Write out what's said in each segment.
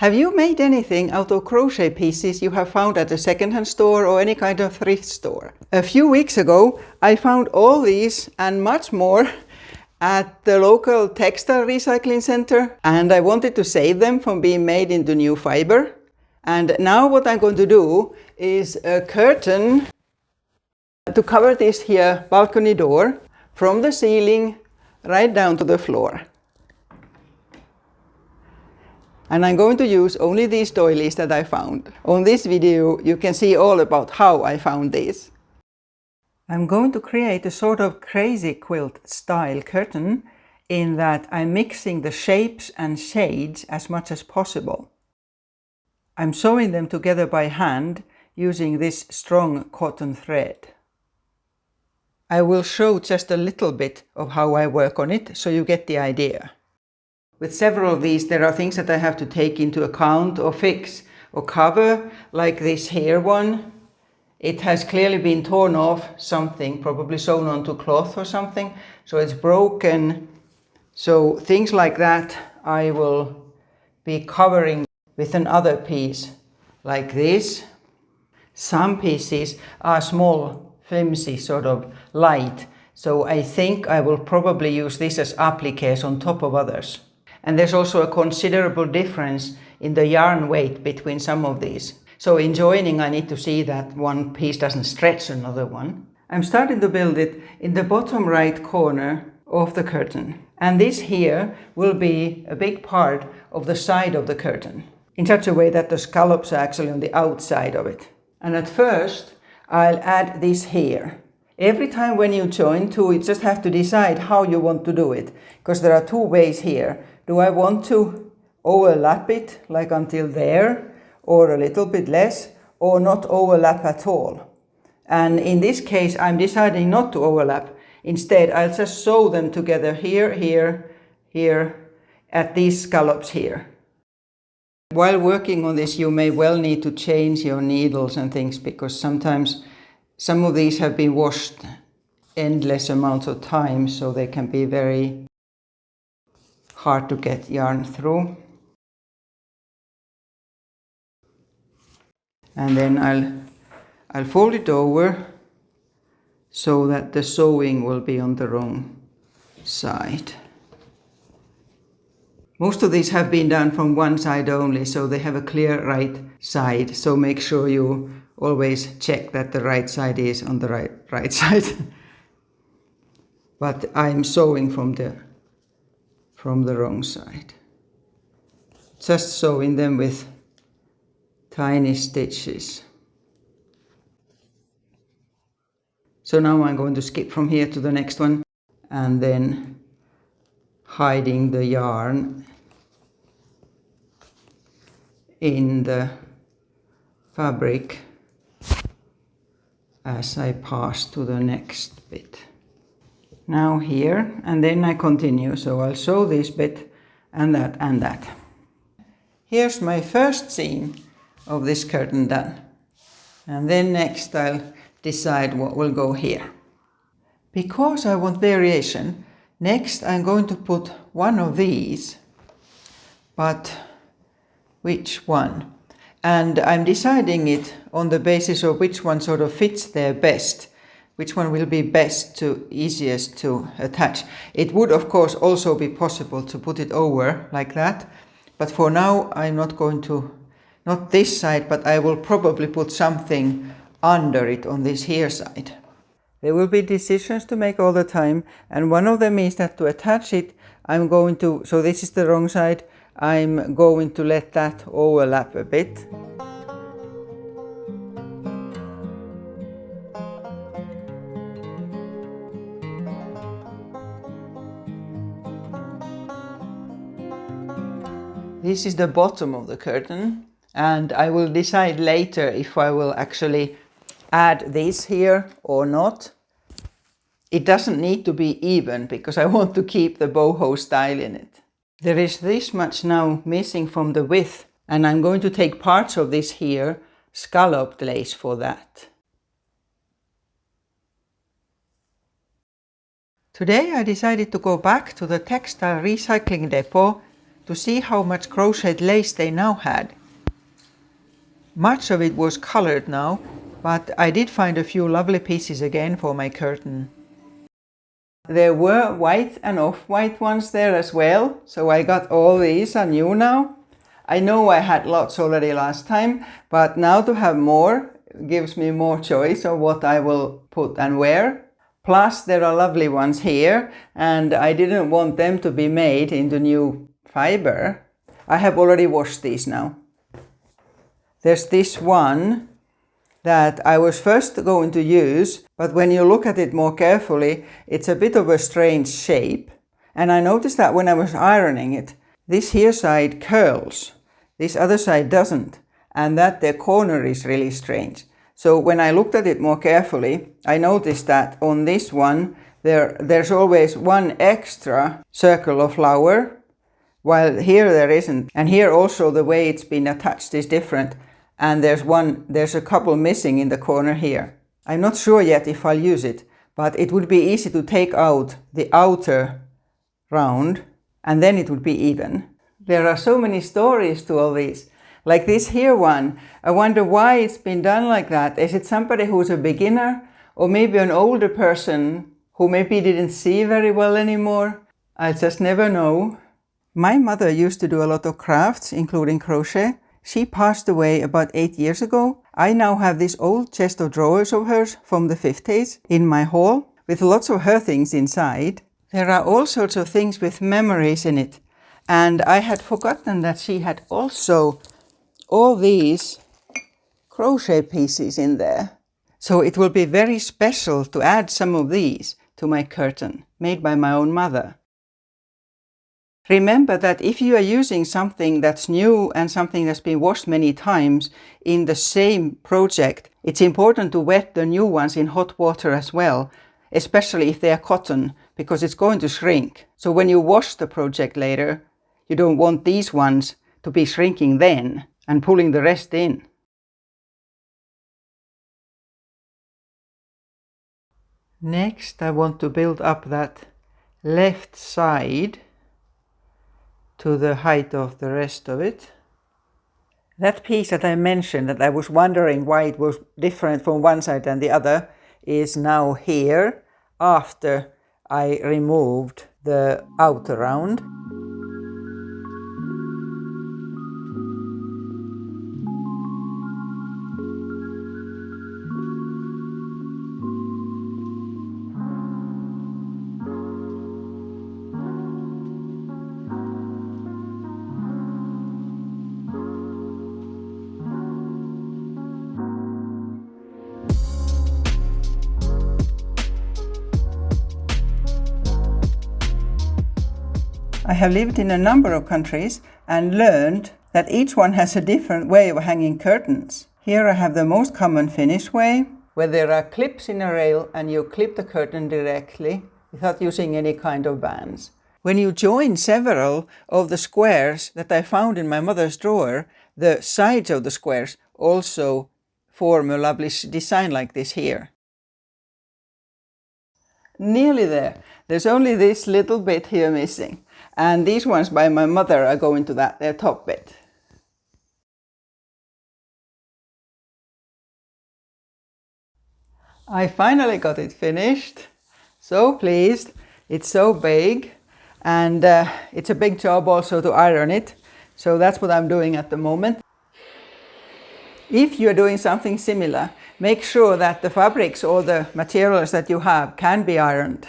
Have you made anything out of crochet pieces you have found at a secondhand store or any kind of thrift store? A few weeks ago, I found all these and much more at the local textile recycling center, and I wanted to save them from being made into new fiber. And now what I'm going to do is a curtain to cover this here balcony door from the ceiling right down to the floor. And I'm going to use only these doilies that I found. On this video you can see all about how I found these. I'm going to create a sort of crazy quilt style curtain in that I'm mixing the shapes and shades as much as possible. I'm sewing them together by hand using this strong cotton thread. I will show just a little bit of how I work on it so you get the idea. With several of these there are things that I have to take into account or fix or cover, like this here one. It has clearly been torn off something, probably sewn onto cloth or something, so it's broken. So things like that I will be covering with another piece like this. Some pieces are small, flimsy, sort of light, so I think I will probably use this as appliques on top of others. And there's also a considerable difference in the yarn weight between some of these. So in joining I need to see that one piece doesn't stretch another one. I'm starting to build it in the bottom right corner of the curtain. And this here will be a big part of the side of the curtain, in such a way that the scallops are actually on the outside of it. And at first I'll add this here. Every time when you join two, you just have to decide how you want to do it, because there are two ways here. Do I want to overlap it, like until there, or a little bit less, or not overlap at all? And in this case, I'm deciding not to overlap. Instead, I'll just sew them together here, here, here, at these scallops here. While working on this, you may well need to change your needles and things, because sometimes some of these have been washed endless amounts of time, so they can be very hard to get yarn through. And then I'll fold it over so that the sewing will be on the wrong side. Most of these have been done from one side only, so they have a clear right side. So make sure you always check that the right side is on the right side. But I'm sewing from the wrong side. Just sewing them with tiny stitches. So now I'm going to skip from here to the next one, and then hiding the yarn in the fabric as I pass to the next bit. Now here, and then I continue, so I'll sew this bit and that and that. Here's my first seam of this curtain done, and then next I'll decide what will go here. Because I want variation, next I'm going to put one of these, but which one? And I'm deciding it on the basis of which one sort of fits there best, which one will be easiest to attach. It would of course also be possible to put it over like that, but for now I'm not going to, not this side, but I will probably put something under it on this here side. There will be decisions to make all the time, and one of them is that to attach it, I'm going to, so this is the wrong side, I'm going to let that overlap a bit. This is the bottom of the curtain, and I will decide later if I will actually add this here or not. It doesn't need to be even because I want to keep the boho style in it. There is this much now missing from the width, and I'm going to take parts of this here, scalloped lace for that. Today I decided to go back to the textile recycling depot to see how much crocheted lace they now had. Much of it was colored now, but I did find a few lovely pieces again for my curtain. There were white and off-white ones there as well, so I got all these are new now. I know I had lots already last time, but now to have more gives me more choice of what I will put and wear. Plus there are lovely ones here, and I didn't want them to be made into new fiber. I have already washed these now. There's this one that I was first going to use, but when you look at it more carefully, it's a bit of a strange shape. And I noticed that when I was ironing it, this here side curls, this other side doesn't, and that the corner is really strange. So when I looked at it more carefully, I noticed that on this one, there's always one extra circle of flower, while here there isn't. And here also the way it's been attached is different. And there's a couple missing in the corner here. I'm not sure yet if I'll use it, but it would be easy to take out the outer round and then it would be even. There are so many stories to all these. Like this here one, I wonder why it's been done like that. Is it somebody who's a beginner or maybe an older person who maybe didn't see very well anymore? I just never know. My mother used to do a lot of crafts, including crochet. She passed away about 8 years ago. I now have this old chest of drawers of hers from the 50s in my hall with lots of her things inside. There are all sorts of things with memories in it. And I had forgotten that she had also all these crochet pieces in there. So it will be very special to add some of these to my curtain made by my own mother. Remember that if you are using something that's new and something that's been washed many times in the same project, it's important to wet the new ones in hot water as well, especially if they are cotton, because it's going to shrink. So when you wash the project later, you don't want these ones to be shrinking then and pulling the rest in. Next, I want to build up that left side to the height of the rest of it. That piece that I mentioned that I was wondering why it was different from one side and the other is now here after I removed the outer round. I have lived in a number of countries and learned that each one has a different way of hanging curtains. Here I have the most common Finnish way, where there are clips in a rail and you clip the curtain directly without using any kind of bands. When you join several of the squares that I found in my mother's drawer, the sides of the squares also form a lovely design like this here. Nearly there. There's only this little bit here missing. And these ones by my mother are going to their top bit. I finally got it finished. So pleased. It's so big. And it's a big job also to iron it. So that's what I'm doing at the moment. If you're doing something similar, make sure that the fabrics or the materials that you have can be ironed.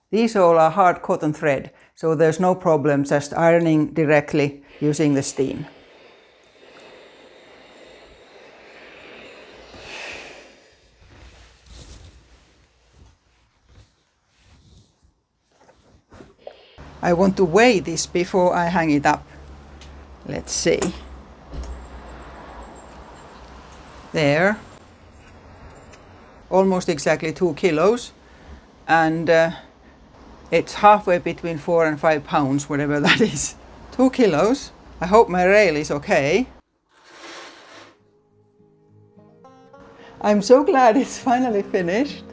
These all are hard cotton thread, so there's no problem just ironing directly using the steam. I want to weigh this before I hang it up. Let's see. There. Almost exactly 2 kilos. And it's halfway between 4 and 5 pounds, whatever that is. 2 kilos. I hope my rail is okay. I'm so glad it's finally finished.